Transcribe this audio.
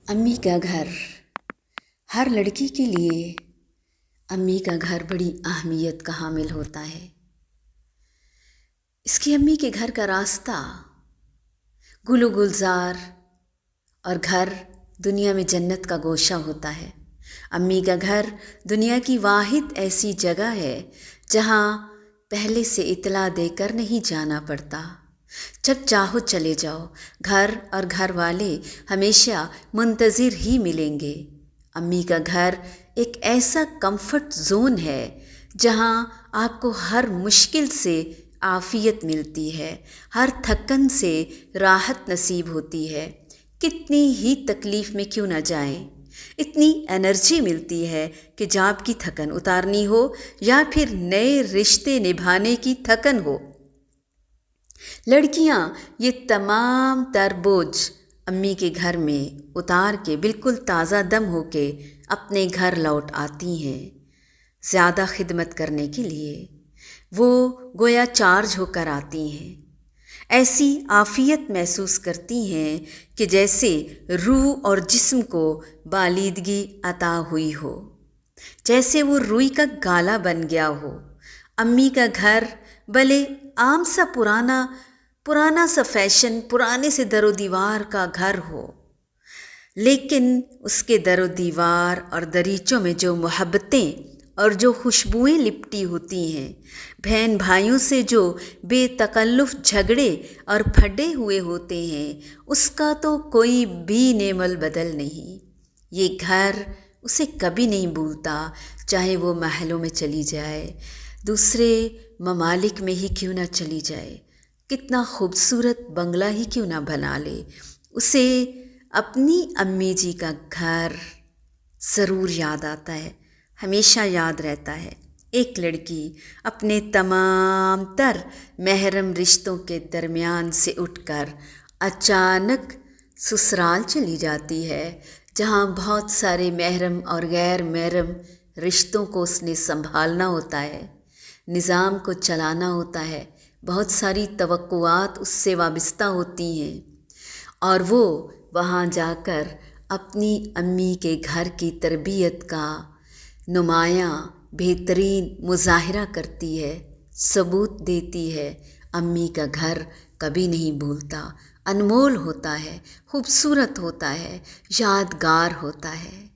अम्मी का घर। हर लड़की के लिए अम्मी का घर बड़ी अहमियत का हामिल होता है। इसकी अम्मी के घर का रास्ता गुलो गुलजार और घर दुनिया में जन्नत का गोशा होता है। अम्मी का घर दुनिया की वाहिद ऐसी जगह है जहाँ पहले से इतला देकर नहीं जाना पड़ता। जब चाहो चले जाओ, घर और घर वाले हमेशा मुंतज़िर ही मिलेंगे। अम्मी का घर एक ऐसा कंफर्ट जोन है जहाँ आपको हर मुश्किल से आफ़ियत मिलती है, हर थकन से राहत नसीब होती है। कितनी ही तकलीफ़ में क्यों ना जाएं, इतनी एनर्जी मिलती है कि जब आपकी थकन उतारनी हो या फिर नए रिश्ते निभाने की थकन हो। लड़कियां ये तमाम तर बोझ अम्मी के घर में उतार के बिल्कुल ताज़ा दम होके अपने घर लौट आती हैं। ज़्यादा खिदमत करने के लिए वो गोया चार्ज होकर आती हैं। ऐसी आफ़ियत महसूस करती हैं कि जैसे रूह और जिस्म को बालिदगी अता हुई हो, जैसे वो रुई का गाला बन गया हो। अम्मी का घर भले आम सा पुराना सा फैशन, पुराने से दरो दीवार का घर हो, लेकिन उसके दरो दीवार और दरीचों में जो मोहब्बतें और जो खुशबुएं लिपटी होती हैं, बहन भाइयों से जो बेतकल्लुफ़ झगड़े और फटे हुए होते हैं, उसका तो कोई भी नेमल बदल नहीं। ये घर उसे कभी नहीं भूलता, चाहे वो महलों में चली जाए, दूसरे ममालिक में ही क्यों ना चली जाए, कितना खूबसूरत बंगला ही क्यों ना बना ले, उसे अपनी अम्मी जी का घर ज़रूर याद आता है, हमेशा याद रहता है। एक लड़की अपने तमाम तर महरम रिश्तों के दरमियान से उठकर अचानक ससुराल चली जाती है, जहाँ बहुत सारे महरम और गैर महरम रिश्तों को उसने संभालना होता है, निज़ाम को चलाना होता है, बहुत सारी तवक्कुआत उससे वाबस्ता होती हैं और वो वहाँ जाकर अपनी अम्मी के घर की तरबियत का नुमायाँ बेहतरीन मुज़ाहिरा करती है, सबूत देती है। अम्मी का घर कभी नहीं भूलता, अनमोल होता है, खूबसूरत होता है, यादगार होता है।